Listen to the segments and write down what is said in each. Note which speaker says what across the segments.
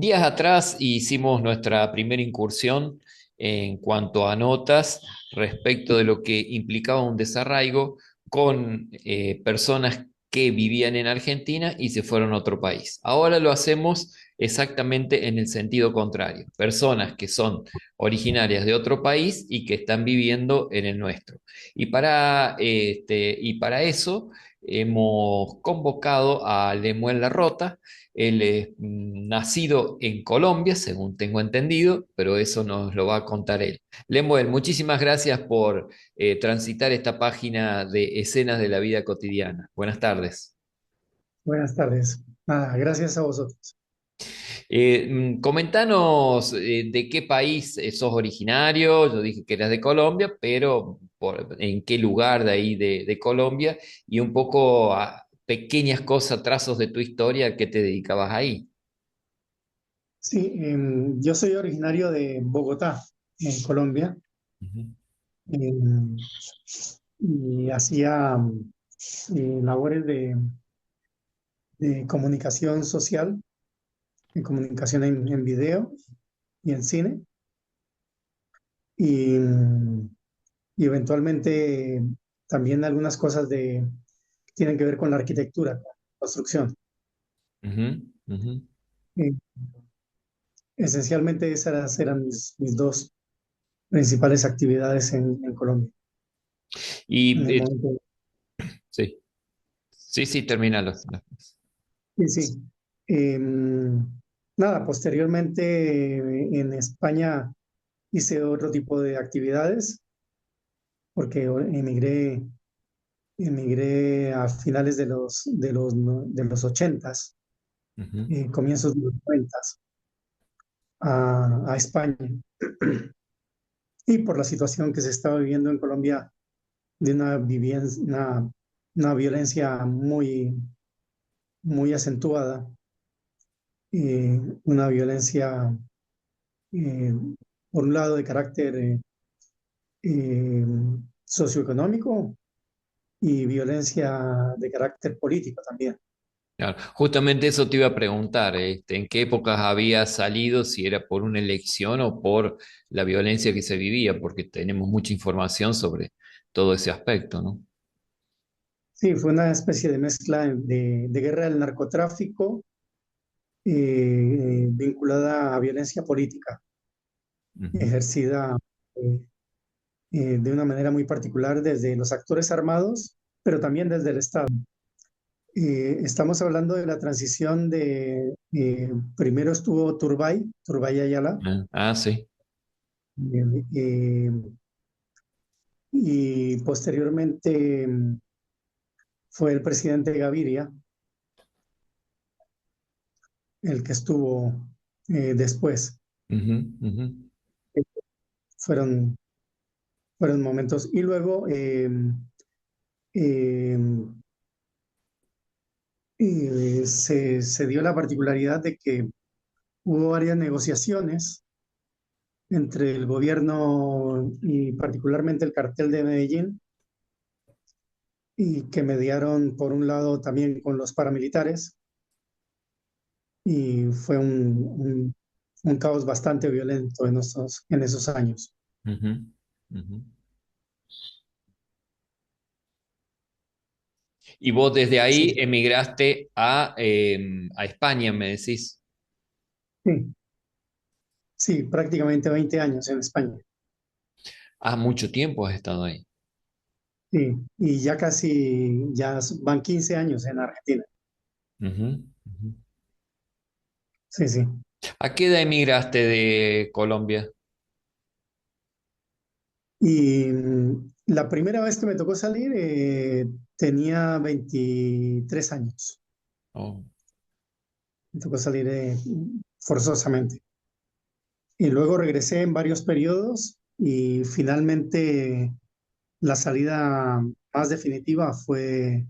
Speaker 1: Días atrás hicimos nuestra primera incursión en cuanto a notas respecto de lo que implicaba un desarraigo con personas que vivían en Argentina y se fueron a otro país. Ahora lo hacemos exactamente en el sentido contrario. Personas que son originarias de otro país y que están viviendo en el nuestro. Y para eso hemos convocado a Lemuel Larrota. Él es nacido en Colombia, según tengo entendido, pero eso nos lo va a contar él. Lemuel, muchísimas gracias por transitar esta página de escenas de la vida cotidiana. Buenas tardes.
Speaker 2: Buenas tardes. Nada, gracias a vosotros.
Speaker 1: Comentanos de qué país sos originario. Yo dije que eras de Colombia, pero en qué lugar de ahí de Colombia y un poco a pequeñas cosas, trazos de tu historia, a qué te dedicabas ahí.
Speaker 2: Sí, yo soy originario de Bogotá, en Colombia,
Speaker 1: Ujú,
Speaker 2: em, y hacía labores de comunicación social, de comunicación en video y en cine, y, y eventualmente también algunas cosas que tienen que ver con la arquitectura, construcción.
Speaker 1: ujú, ujú.
Speaker 2: Eh, Esencialmente esas eran mis dos principales actividades en Colombia en
Speaker 1: Y
Speaker 2: el momento.
Speaker 1: sí, sí, sí, termínalo.
Speaker 2: Sí, sí. Nada, posteriormente en España hice otro tipo de actividades porque emigré a finales de los 80s,
Speaker 1: Ujú.
Speaker 2: comienzos de los 90s a España. Y por la situación que se estaba viviendo en Colombia de una violencia muy acentuada, una violencia eh, por un lado de carácter eh, socioeconómico y violencia de carácter político también.
Speaker 1: Claro, justamente eso te iba a preguntar, ¿en qué épocas había salido, si era por una elección o por la violencia que se vivía? Porque tenemos mucha información sobre todo ese aspecto, ¿no?
Speaker 2: Sí, fue una especie de mezcla de guerra del narcotráfico vinculada a violencia política,
Speaker 1: Ujú.
Speaker 2: ejercida eh, de una manera muy particular desde los actores armados, pero también desde el Estado. Estamos hablando de la transición primero estuvo Turbay Ayala,
Speaker 1: Sí.
Speaker 2: eh, y posteriormente fue el presidente Gaviria el que estuvo después.
Speaker 1: Ujú, ujú.
Speaker 2: Fueron, fueron momentos. Y luego eh, se dio la particularidad de que hubo varias negociaciones entre el gobierno y particularmente el cartel de Medellín, y que mediaron por un lado también con los paramilitares, y fue un caos bastante violento en esos años.
Speaker 1: Ujú, ujú. Y vos desde ahí
Speaker 2: Sí,
Speaker 1: emigraste a España, me decís.
Speaker 2: sí, sí, prácticamente 20 años en España.
Speaker 1: Ah, mucho tiempo has estado ahí.
Speaker 2: Sí, y ya van 15 años en Argentina.
Speaker 1: Ujú, ujú.
Speaker 2: Sí, sí.
Speaker 1: ¿A qué edad emigraste de Colombia?
Speaker 2: Y la primera vez que me tocó salir tenía 23 años.
Speaker 1: Oh.
Speaker 2: Me tocó salir forzosamente. Y luego regresé en varios periodos y finalmente la salida más definitiva fue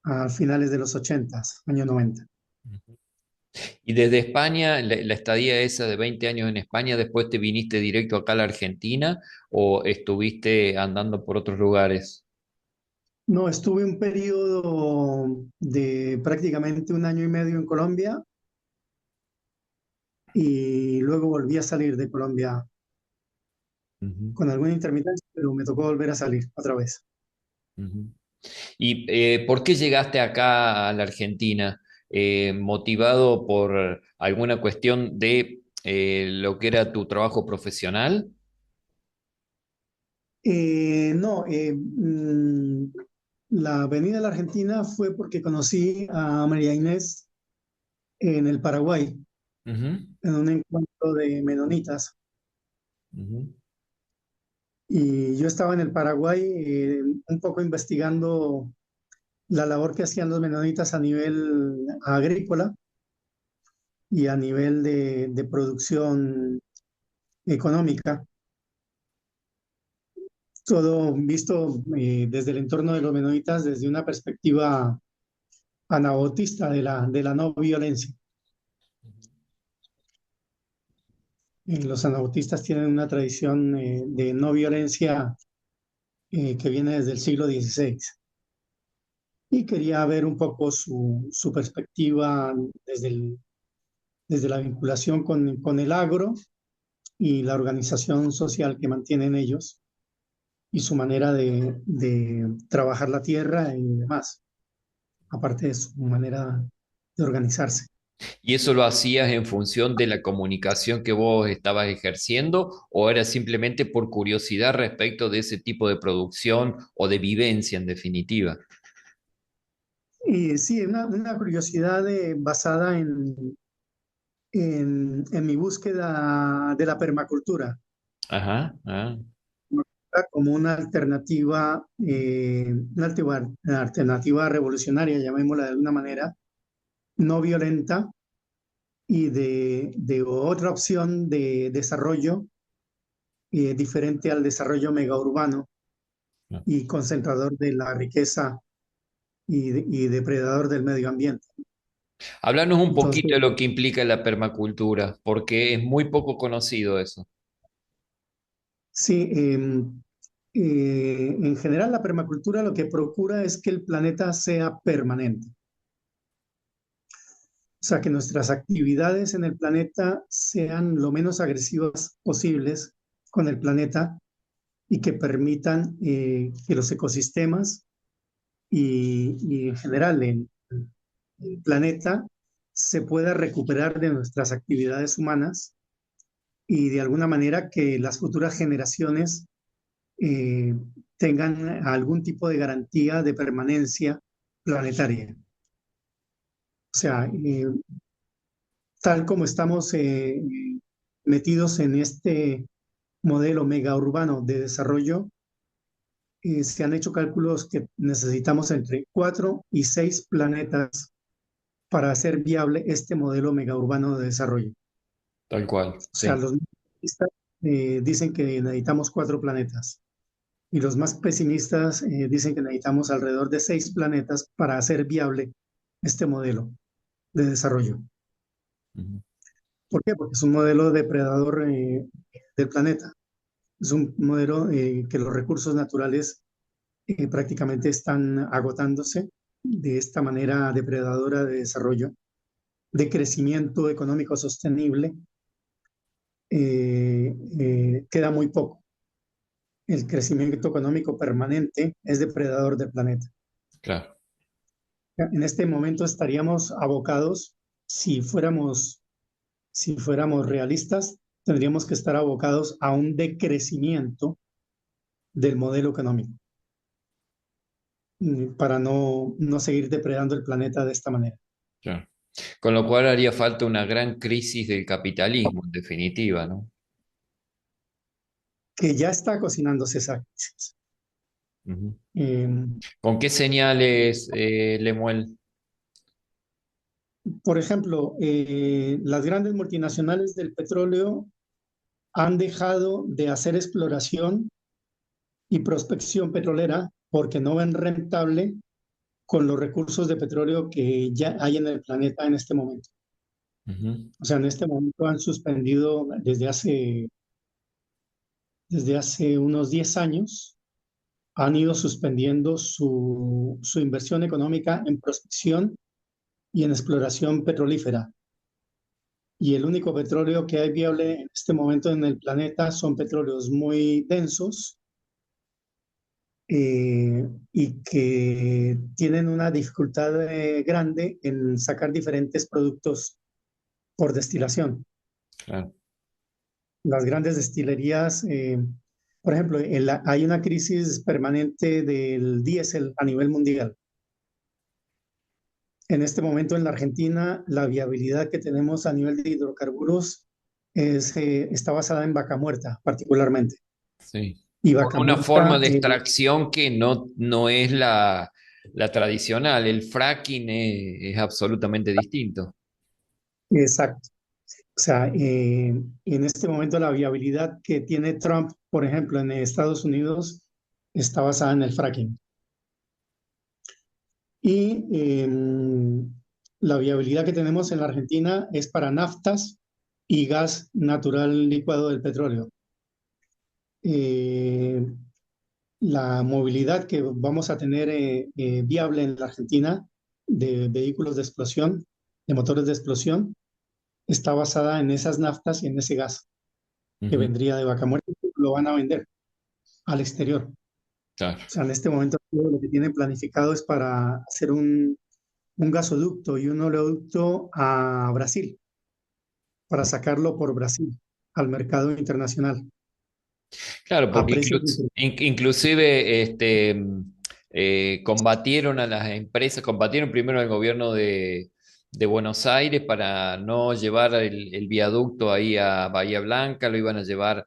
Speaker 2: a finales de los 80, año 90.
Speaker 1: Y desde España, la estadía esa de 20 años en España, después te viniste directo acá a la Argentina o estuviste andando por otros lugares.
Speaker 2: No, estuve un periodo de prácticamente un año y medio en Colombia y luego volví a salir de Colombia
Speaker 1: Ujú,
Speaker 2: con alguna intermitencia, pero me tocó volver a salir otra vez.
Speaker 1: ujú. ¿Y por qué llegaste acá a la Argentina? ¿Motivado por alguna cuestión de lo que era tu trabajo profesional?
Speaker 2: No, la venida a la Argentina fue porque conocí a María Inés en el Paraguay,
Speaker 1: Ujú,
Speaker 2: en un encuentro de menonitas.
Speaker 1: ujú.
Speaker 2: Y yo estaba en el Paraguay un poco investigando la labor que hacían los menonitas a nivel agrícola y a nivel de producción económica. Todo visto desde el entorno de los menonitas desde una perspectiva anabautista de la no violencia. Los anabautistas tienen una tradición de no violencia que viene desde el siglo XVI. Y quería ver un poco su perspectiva desde la vinculación con el agro y la organización social que mantienen ellos y su manera de trabajar la tierra y demás, aparte de su manera de organizarse.
Speaker 1: ¿Y eso lo hacías en función de la comunicación que vos estabas ejerciendo o era simplemente por curiosidad respecto de ese tipo de producción o de vivencia en definitiva?
Speaker 2: Y sí, una curiosidad basada en mi búsqueda de la permacultura
Speaker 1: Ajá, ah,
Speaker 2: como una alternativa revolucionaria, llamémosla de alguna manera, no violenta y de otra opción de desarrollo diferente al desarrollo megaurbano
Speaker 1: ah.
Speaker 2: y concentrador de la riqueza y depredador del medio ambiente.
Speaker 1: Háblanos un poquito
Speaker 2: Entonces,
Speaker 1: de lo que implica la permacultura, porque es muy poco conocido eso.
Speaker 2: sí, en general la permacultura lo que procura es que el planeta sea permanente. O sea, que nuestras actividades en el planeta sean lo menos agresivas posibles con el planeta y que permitan que los ecosistemas y en general el planeta se pueda recuperar de nuestras actividades humanas y de alguna manera que las futuras generaciones eh, tengan algún tipo de garantía de permanencia planetaria. O sea, tal como estamos metidos en este modelo mega urbano de desarrollo, se han hecho cálculos que necesitamos entre 4 y 6 planetas para hacer viable este modelo mega urbano de desarrollo.
Speaker 1: Tal cual,
Speaker 2: O sea,
Speaker 1: sí.
Speaker 2: los optimistas dicen que necesitamos 4 planetas y los más pesimistas dicen que necesitamos alrededor de 6 planetas para hacer viable este modelo de desarrollo.
Speaker 1: Ujú.
Speaker 2: ¿Por qué? Porque es un modelo depredador del planeta. Es un modelo que los recursos naturales prácticamente están agotándose de esta manera depredadora de desarrollo, de crecimiento económico sostenible, queda muy poco. El crecimiento económico permanente es depredador del planeta.
Speaker 1: Claro,
Speaker 2: En este momento estaríamos abocados, si si fuéramos realistas, tendríamos que estar abocados a un decrecimiento del modelo económico para no seguir depredando el planeta de esta manera.
Speaker 1: claro. Con lo cual haría falta una gran crisis del capitalismo, en definitiva, ¿no?
Speaker 2: Que ya está cocinándose esa crisis.
Speaker 1: Ujú.
Speaker 2: Eh,
Speaker 1: ¿Con qué señales, Lemuel?
Speaker 2: por ejemplo, las grandes multinacionales del petróleo han dejado de hacer exploración y prospección petrolera porque no ven rentable con los recursos de petróleo que ya hay en el planeta en este momento.
Speaker 1: Ujú.
Speaker 2: O sea, en este momento han suspendido desde hace unos 10 años, han ido suspendiendo su inversión económica en prospección y en exploración petrolífera. y el único petróleo que hay viable en este momento en el planeta son petróleos muy densos y que tienen una dificultad grande en sacar diferentes productos por destilación.
Speaker 1: claro,
Speaker 2: Las grandes destilerías, por ejemplo, hay una crisis permanente del diésel a nivel mundial. En este momento en la Argentina, la viabilidad que tenemos a nivel de hidrocarburos está basada en vaca muerta, particularmente.
Speaker 1: sí.
Speaker 2: Y
Speaker 1: Con
Speaker 2: vaca
Speaker 1: una forma
Speaker 2: muerta,
Speaker 1: de extracción que no es la tradicional. El fracking es absolutamente distinto.
Speaker 2: exacto. O sea, en este momento la viabilidad que tiene Trump, por ejemplo, en Estados Unidos, está basada en el fracking. Y la viabilidad que tenemos en la Argentina es para naftas y gas natural licuado del petróleo. Eh, la movilidad que vamos a tener viable en la Argentina de vehículos de explosión, de motores de explosión, está basada en esas naftas y en ese gas que
Speaker 1: Ujú,
Speaker 2: vendría de Vaca Muerta, lo van a vender al exterior.
Speaker 1: claro.
Speaker 2: O sea, en este momento todo lo que tienen planificado es para hacer un gasoducto y un oleoducto a Brasil, para sacarlo por Brasil al mercado internacional
Speaker 1: Claro,
Speaker 2: a
Speaker 1: porque
Speaker 2: precios
Speaker 1: inclusive combatieron a las empresas, combatieron primero al gobierno de Buenos Aires para no llevar el viaducto ahí a Bahía Blanca, lo iban a llevar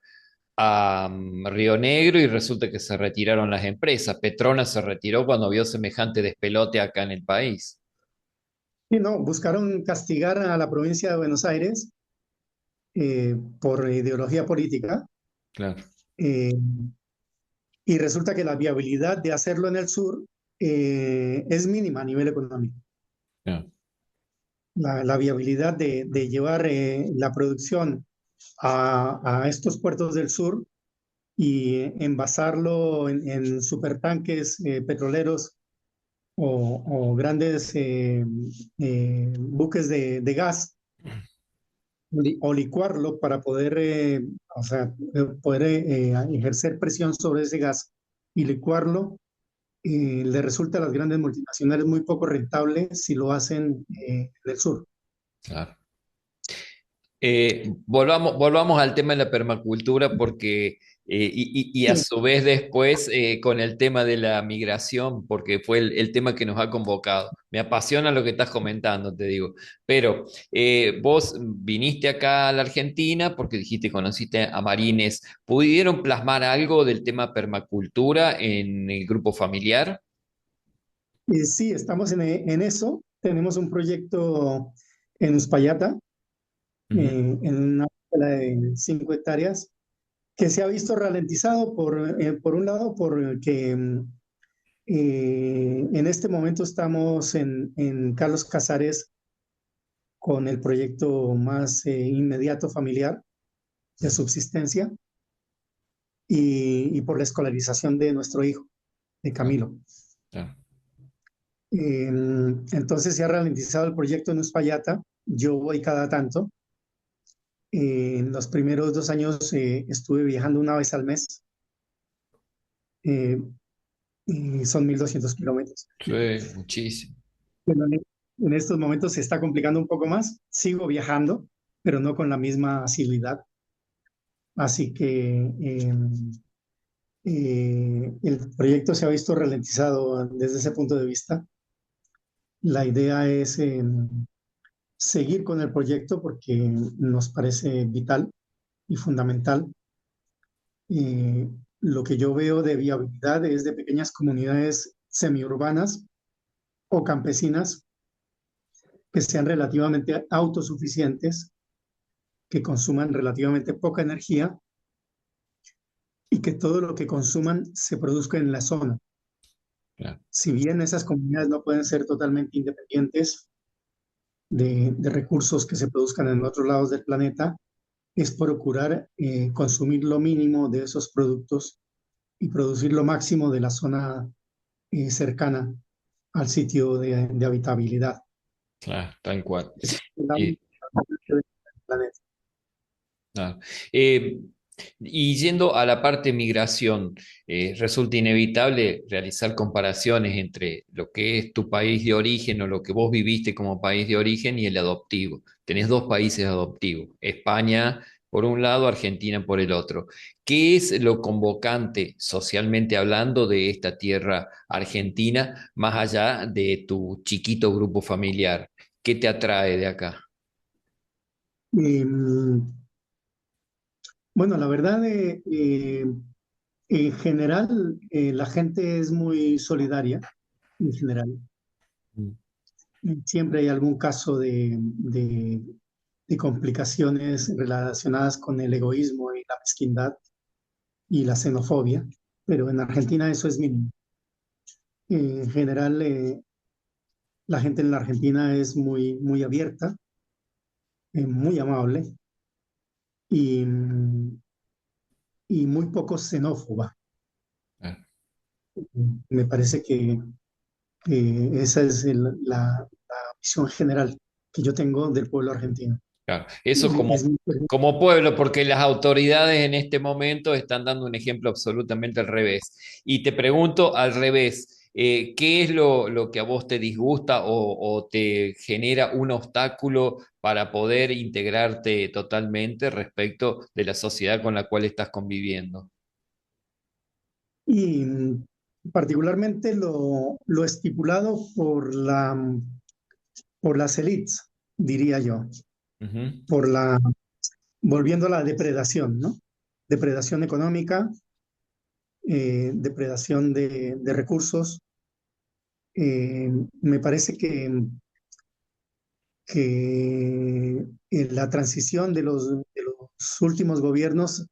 Speaker 1: a Río Negro y resulta que se retiraron las empresas. Petronas se retiró cuando vio semejante despelote acá en el país.
Speaker 2: y no, buscaron castigar a la provincia de Buenos Aires por ideología política
Speaker 1: Claro,
Speaker 2: eh, y resulta que la viabilidad de hacerlo en el sur es mínima a nivel económico.
Speaker 1: claro.
Speaker 2: La viabilidad de llevar la producción a estos puertos del sur y envasarlo en supertanques petroleros o grandes buques de gas o licuarlo para poder, o sea, poder ejercer presión sobre ese gas y licuarlo, le resulta a las grandes multinacionales muy poco rentable si lo hacen en el sur.
Speaker 1: Claro. Volvamos al tema de la permacultura porque, y a
Speaker 2: Sí,
Speaker 1: su vez después con el tema de la migración, porque fue el tema que nos ha convocado. Me apasiona lo que estás comentando, te digo. Pero vos viniste acá a la Argentina porque dijiste, conociste a Marines. ¿Pudieron plasmar algo del tema permacultura en el grupo familiar?
Speaker 2: sí, estamos en eso. Tenemos un proyecto en Uspallata,
Speaker 1: Ujú,
Speaker 2: en una escuela de 5 hectáreas, que se ha visto ralentizado por un lado, porque en este momento estamos en Carlos Casares con el proyecto más inmediato familiar de subsistencia y por la escolarización de nuestro hijo, de
Speaker 1: claro,
Speaker 2: Camilo.
Speaker 1: claro,
Speaker 2: Entonces se ha ralentizado el proyecto en Uspallata. Yo voy cada tanto. En los primeros 2 años estuve viajando una vez al mes eh, y son 1.200 kilómetros.
Speaker 1: sí, muchísimo.
Speaker 2: Bueno, en estos momentos se está complicando un poco más. Sigo viajando, pero no con la misma asiduidad. Así que el proyecto se ha visto ralentizado desde ese punto de vista. La idea es seguir con el proyecto porque nos parece vital y fundamental. Eh, lo que yo veo de viabilidad es de pequeñas comunidades semiurbanas o campesinas que sean relativamente autosuficientes, que consuman relativamente poca energía y que todo lo que consuman se produzca en la zona.
Speaker 1: Claro,
Speaker 2: Si bien esas comunidades no pueden ser totalmente independientes de recursos que se produzcan en otros lados del planeta, es procurar consumir lo mínimo de esos productos y producir lo máximo de la zona cercana al sitio de habitabilidad.
Speaker 1: claro, tal cual.
Speaker 2: Esa es la
Speaker 1: Y
Speaker 2: única parte del
Speaker 1: Ah, eh, y yendo a la parte migración, resulta inevitable realizar comparaciones entre lo que es tu país de origen o lo que vos viviste como país de origen y el adoptivo. Tenés dos países adoptivos, España por un lado, Argentina por el otro. ¿Qué es lo convocante socialmente hablando de esta tierra argentina, más allá de tu chiquito grupo familiar? ¿Qué te atrae de acá?
Speaker 2: Mm, bueno, la verdad, en general, la gente es muy solidaria, en general.
Speaker 1: Mm.
Speaker 2: Siempre hay algún caso de complicaciones relacionadas con el egoísmo y la mezquindad y la xenofobia, pero en Argentina eso es mínimo. En general, la gente en la Argentina es muy abierta, muy amable y, y muy poco xenófoba.
Speaker 1: Ah,
Speaker 2: Me parece que esa es la visión general que yo tengo del pueblo argentino.
Speaker 1: claro. Eso
Speaker 2: Es muy-
Speaker 1: como pueblo, porque las autoridades en este momento están dando un ejemplo absolutamente al revés. Y te pregunto al revés, ¿qué es lo que a vos te disgusta o te genera un obstáculo para poder integrarte totalmente respecto de la sociedad con la cual estás conviviendo?
Speaker 2: y particularmente lo estipulado por las élites, diría yo,
Speaker 1: Ujú.
Speaker 2: por volviendo a la depredación, ¿no? Depredación económica, depredación de recursos. Me parece que la transición de los últimos gobiernos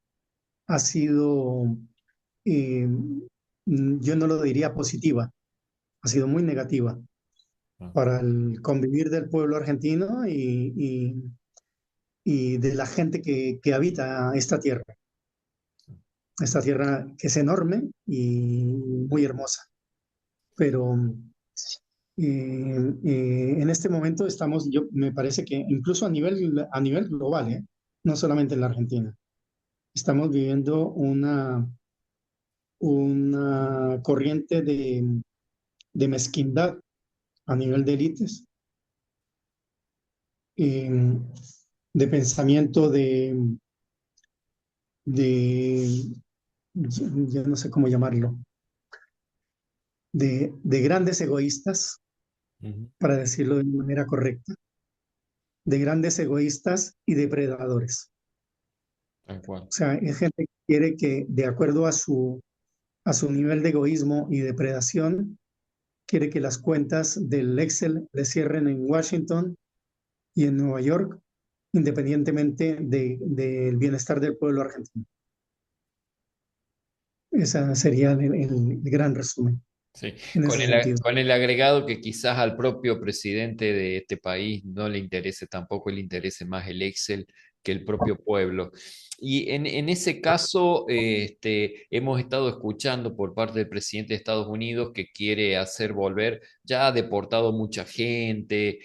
Speaker 2: ha sido, eh, yo no lo diría positiva, ha sido muy negativa
Speaker 1: Ah,
Speaker 2: para el convivir del pueblo argentino y de la gente que habita esta tierra que es enorme y muy hermosa. Pero en este momento estamos, me parece que incluso a nivel global, no solamente en la Argentina, estamos viviendo una corriente de mezquindad a nivel de élites, eh, de pensamiento de, yo no sé cómo llamarlo, de grandes egoístas,
Speaker 1: ujú.
Speaker 2: para decirlo de manera correcta, de grandes egoístas y depredadores.
Speaker 1: Tal cual.
Speaker 2: O sea, es gente que quiere que, de acuerdo a su nivel de egoísmo y depredación, quiere que las cuentas del Excel le cierren en Washington y en Nueva York, independientemente del bienestar del pueblo argentino. Ese sería el gran resumen
Speaker 1: Sí,
Speaker 2: en ese sentido.
Speaker 1: con el agregado que quizás al propio presidente de este país no le interese tampoco, le interese más el Excel que el propio pueblo. Y en ese caso, hemos estado escuchando por parte del presidente de Estados Unidos que quiere hacer volver, ya ha deportado mucha gente,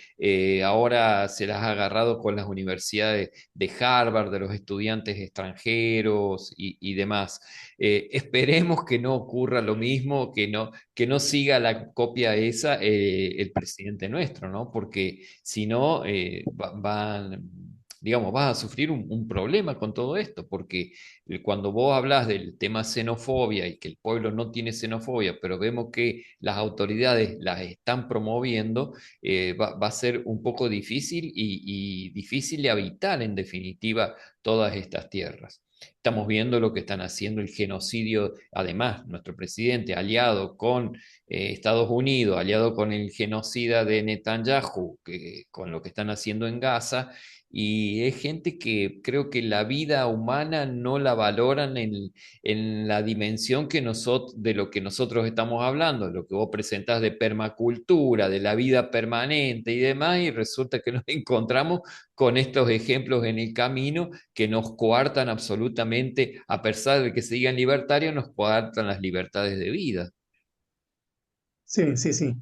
Speaker 1: ahora se las ha agarrado con las universidades de Harvard, de los estudiantes extranjeros y demás. Esperemos que no ocurra lo mismo, que no siga la copia esa el presidente nuestro, ¿no? Porque si no, digamos, vas a sufrir un problema con todo esto, porque cuando vos hablas del tema xenofobia y que el pueblo no tiene xenofobia, pero vemos que las autoridades las están promoviendo, va a ser un poco difícil y difícil de habitar en definitiva todas estas tierras. Estamos viendo lo que están haciendo el genocidio, además, nuestro presidente aliado con Estados Unidos, aliado con el genocida de Netanyahu, con lo que están haciendo en Gaza, y es gente que creo que la vida humana no la valoran en la dimensión de lo que nosotros estamos hablando, lo que vos presentás de permacultura, de la vida permanente y demás, y resulta que nos encontramos con estos ejemplos en el camino que nos coartan absolutamente, a pesar de que se digan libertarios, nos coartan las libertades de vida.
Speaker 2: Sí, sí, sí.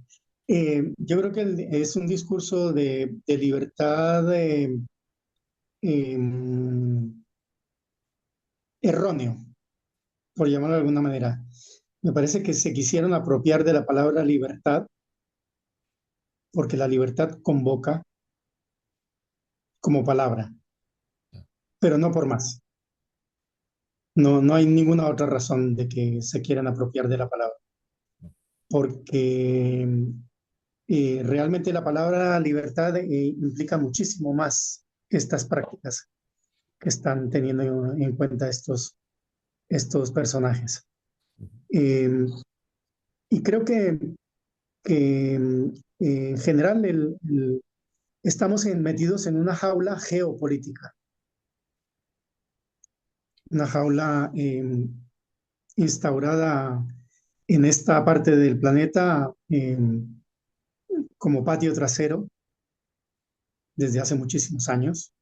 Speaker 2: Yo creo que es un discurso de libertad, erróneo, por llamarlo de alguna manera. Me parece que se quisieron apropiar de la palabra libertad, porque la libertad convoca como palabra, pero no por más. No, no hay ninguna otra razón de que se quieran apropiar de la palabra, porque realmente la palabra libertad implica muchísimo más que estas prácticas que están teniendo en cuenta estos personajes. Eh, y creo que en general estamos metidos en una jaula geopolítica, una jaula instaurada en esta parte del planeta como patio trasero desde hace muchísimos años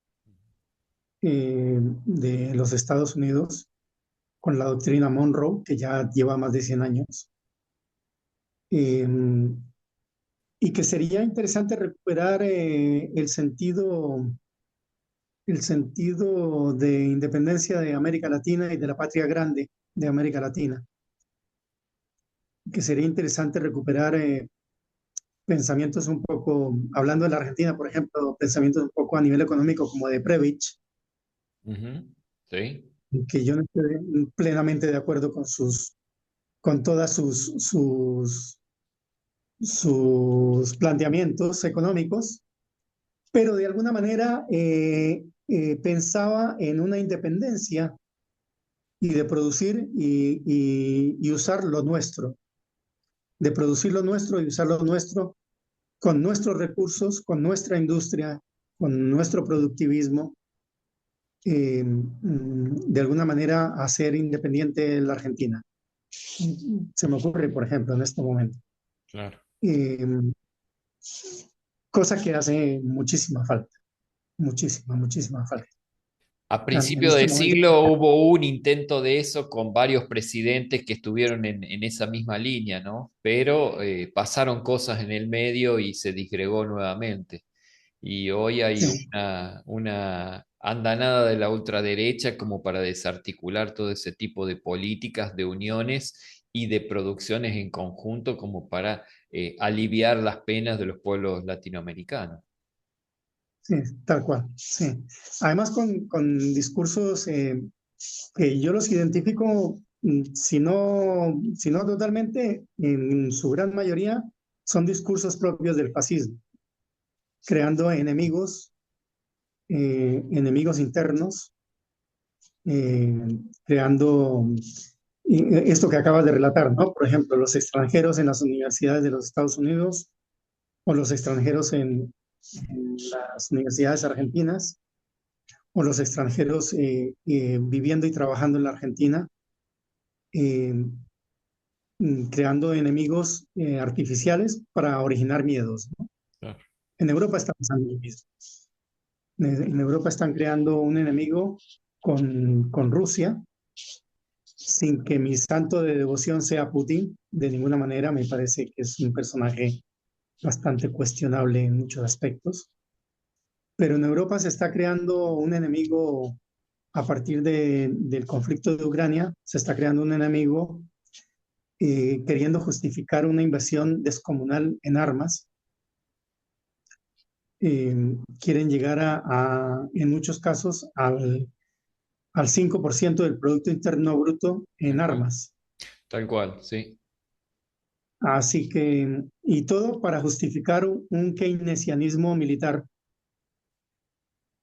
Speaker 2: de los Estados Unidos con la doctrina Monroe, que ya lleva más de 100 años, eh, y que sería interesante recuperar el sentido de independencia de América Latina y de la patria grande de América Latina, que sería interesante recuperar pensamientos un poco, hablando de la Argentina, por ejemplo, pensamientos un poco a nivel económico como de Previch,
Speaker 1: Ujú. Sí,
Speaker 2: que yo no estoy plenamente de acuerdo con todas sus planteamientos económicos, pero de alguna manera pensaba en una independencia y de producir y usar lo nuestro, de producir lo nuestro y usar lo nuestro con nuestros recursos, con nuestra industria, con nuestro productivismo, de alguna manera hacer independiente la Argentina. Se me ocurre, por ejemplo, en este momento.
Speaker 1: claro.
Speaker 2: Eh, Cosa que hace muchísima falta, muchísima falta.
Speaker 1: A
Speaker 2: En
Speaker 1: principio
Speaker 2: este
Speaker 1: de
Speaker 2: momento,
Speaker 1: siglo hubo un intento de eso con varios presidentes que estuvieron en esa misma línea, ¿no? Pero pasaron cosas en el medio y se disgregó nuevamente. Y hoy hay
Speaker 2: sí,
Speaker 1: una andanada de la ultraderecha como para desarticular todo ese tipo de políticas, de uniones y de producciones en conjunto como para aliviar las penas de los pueblos latinoamericanos.
Speaker 2: sí, tal cual, sí. Además con discursos que yo los identifico, si no totalmente, en su gran mayoría, son discursos propios del fascismo, creando enemigos internos, creando esto que acabas de relatar, ¿no? Por ejemplo, los extranjeros en las universidades de los Estados Unidos o los extranjeros en las universidades argentinas o los extranjeros viviendo y trabajando en la Argentina, eh, creando enemigos artificiales para originar miedos, ¿no?
Speaker 1: Claro.
Speaker 2: En Europa está pasando lo mismo. En Europa están creando un enemigo con Rusia, sin que mi santo de devoción sea Putin, de ninguna manera. Me parece que es un personaje bastante cuestionable en muchos aspectos. Pero en Europa se está creando un enemigo a partir del conflicto de Ucrania, se está creando un enemigo queriendo justificar una invasión descomunal en armas. Quieren llegar en muchos casos, al 5% del Producto Interno Bruto en
Speaker 1: Tal cual.
Speaker 2: armas.
Speaker 1: Tal cual, sí.
Speaker 2: Así que, y todo para justificar un keynesianismo militar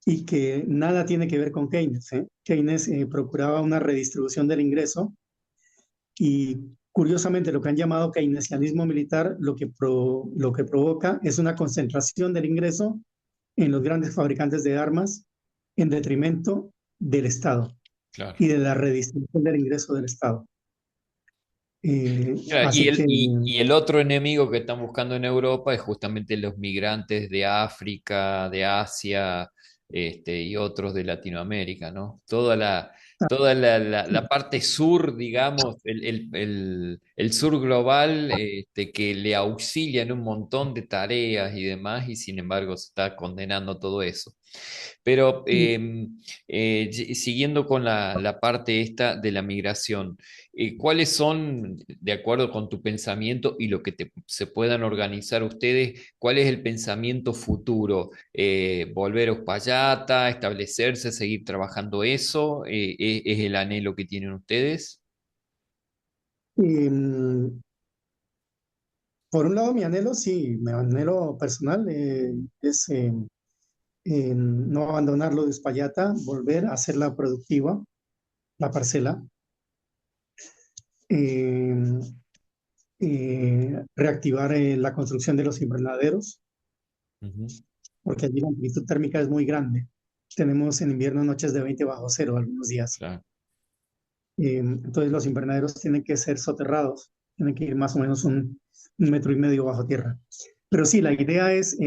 Speaker 2: y que nada tiene que ver con Keynes, ¿eh? Keynes procuraba una redistribución del ingreso y curiosamente lo que han llamado keynesianismo militar lo que provoca es una concentración del ingreso en los grandes fabricantes de armas en detrimento del Estado
Speaker 1: Claro.
Speaker 2: y de la redistribución del ingreso del Estado.
Speaker 1: Mira,
Speaker 2: Así que
Speaker 1: y el otro enemigo que están buscando en Europa es justamente los migrantes de África, de Asia, y otros de Latinoamérica, ¿no? Toda toda la parte sur, digamos, el sur global, que le auxilia en un montón de tareas y demás, y sin embargo se está condenando todo eso. Pero siguiendo con la parte esta de la migración, ¿cuáles son, de acuerdo con tu pensamiento y lo que se puedan organizar ustedes, cuál es el pensamiento futuro? ¿Volver a Uspallata, establecerse, seguir trabajando eso? ¿Es el anhelo que tienen ustedes?
Speaker 2: Em, por un lado, mi anhelo, sí, mi anhelo personal es no abandonarlo de Uspallata, volver a hacerla productiva, la parcela, em, reactivar la construcción de los invernaderos,
Speaker 1: Ujú,
Speaker 2: porque allí la amplitud térmica es muy grande. Tenemos en invierno noches de 20 bajo cero algunos días.
Speaker 1: claro.
Speaker 2: Entonces los invernaderos tienen que ser soterrados, tienen que ir más o menos un metro y medio bajo tierra. Pero sí, la idea es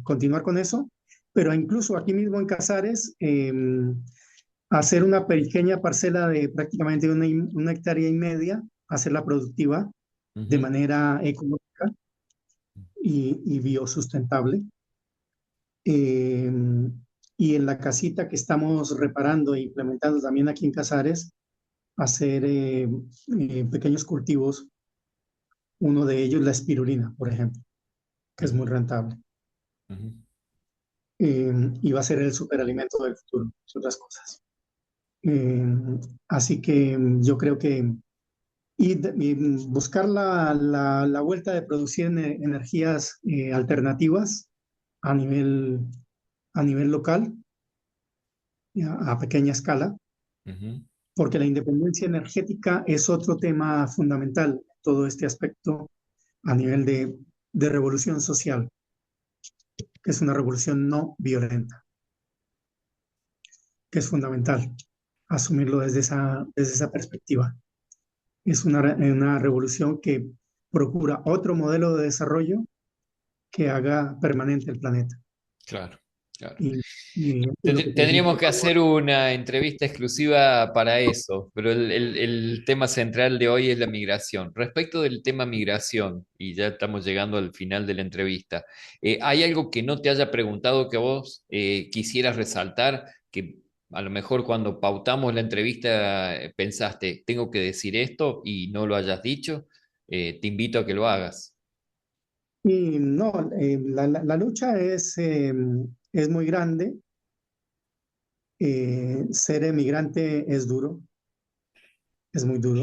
Speaker 2: continuar con eso, pero incluso aquí mismo en Casares, hacer una pequeña parcela de prácticamente una hectárea y media, hacerla productiva de
Speaker 1: Ujú,
Speaker 2: manera ecológica y biosustentable. Eh, y en la casita que estamos reparando e implementando también aquí en Casares, hacer pequeños cultivos, uno de ellos la espirulina, por ejemplo, que es
Speaker 1: ujú,
Speaker 2: muy rentable.
Speaker 1: ujú.
Speaker 2: Y va a ser el superalimento del futuro, entre otras cosas. Eh, así que yo creo que y buscar la vuelta de producir energías alternativas a nivel, a nivel local, a pequeña escala,
Speaker 1: Ujú.
Speaker 2: porque la independencia energética es otro tema fundamental, todo este aspecto a nivel de revolución social, que es una revolución no violenta, que es fundamental asumirlo desde esa perspectiva. Es una revolución que procura otro modelo de desarrollo que haga permanente el planeta.
Speaker 1: Claro, claro.
Speaker 2: Y, y eso es lo que tenemos
Speaker 1: Tendríamos
Speaker 2: que
Speaker 1: que hacer
Speaker 2: promover.
Speaker 1: una entrevista exclusiva para eso, pero el tema central de hoy es la migración. Respecto del tema migración, y ya estamos llegando al final de la entrevista, ¿hay algo que no te haya preguntado que vos quisieras resaltar, que a lo mejor cuando pautamos la entrevista pensaste, tengo que decir esto y no lo hayas dicho? Te invito a que lo hagas.
Speaker 2: Y no, la lucha es muy grande. Ser emigrante es duro, es muy duro.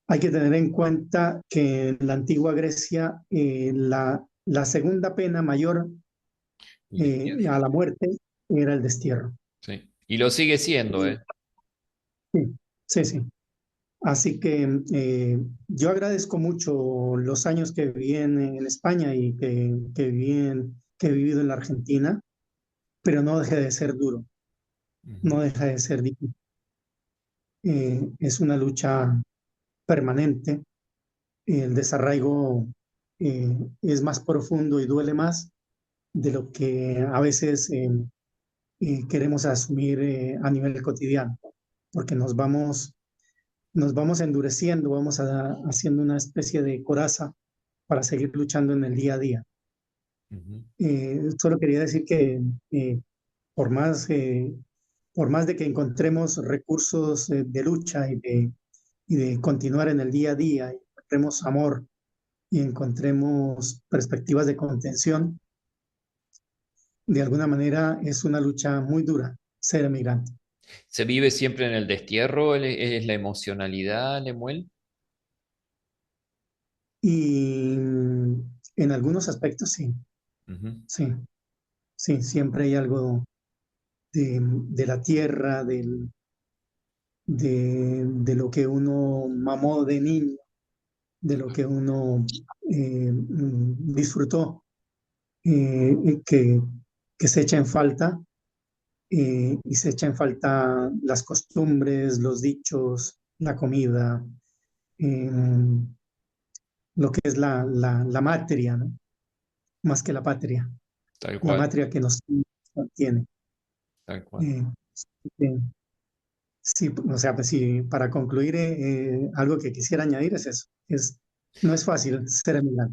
Speaker 2: Hay que tener en cuenta que en la antigua Grecia la segunda pena mayor
Speaker 1: El destierro.
Speaker 2: a la muerte era el destierro.
Speaker 1: Sí. Y lo sigue siendo, ¿eh?
Speaker 2: Sí, sí, sí. Así que yo agradezco mucho los años que viví en España y que he vivido en la Argentina, pero no deja de ser duro,
Speaker 1: Ujú.
Speaker 2: no deja de ser difícil. Es una lucha permanente. El desarraigo es más profundo y duele más de lo que a veces queremos asumir a nivel cotidiano, porque nos vamos endureciendo, haciendo una especie de coraza para seguir luchando en el día a día.
Speaker 1: Ujú.
Speaker 2: Solo quería decir que eh, por más, eh, por más de que encontremos recursos de lucha y de continuar en el día a día, y encontremos amor y encontremos perspectivas de contención, de alguna manera es una lucha muy dura ser emigrante.
Speaker 1: ¿Se vive siempre en el destierro? ¿Es la emocionalidad, Lemuel?
Speaker 2: Y en algunos aspectos sí,
Speaker 1: Ujú.
Speaker 2: sí, sí, siempre hay algo de la tierra, de lo que uno mamó de niño, de lo que uno disfrutó, que se echa en falta, y se echa en falta las costumbres, los dichos, la comida, eh, lo que es la matria, ¿no? Más que la patria,
Speaker 1: Tal
Speaker 2: la
Speaker 1: cual,
Speaker 2: matria que nos tiene.
Speaker 1: tal cual.
Speaker 2: Eh, sí. Sí, o sea, pues sí, para concluir, algo que quisiera añadir es eso. No es fácil ser emigrar.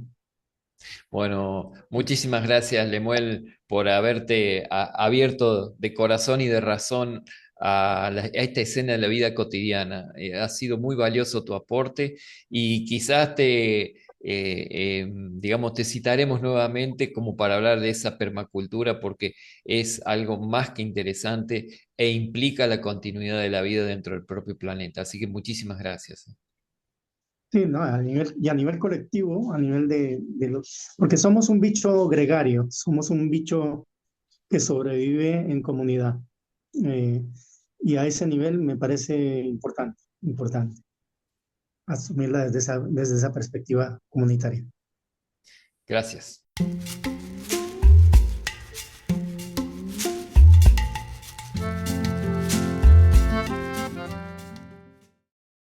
Speaker 1: Bueno, muchísimas gracias, Lemuel, por haberte abierto de corazón y de razón a esta escena de la vida cotidiana. Ha sido muy valioso tu aporte y quizás digamos, te citaremos nuevamente como para hablar de esa permacultura porque es algo más que interesante e implica la continuidad de la vida dentro del propio planeta. Así que muchísimas gracias.
Speaker 2: Sí, ¿no? Y a nivel colectivo, a nivel de los, porque somos un bicho gregario, somos un bicho que sobrevive en comunidad. Eh, y a ese nivel me parece importante asumirla desde esa perspectiva comunitaria.
Speaker 1: Gracias.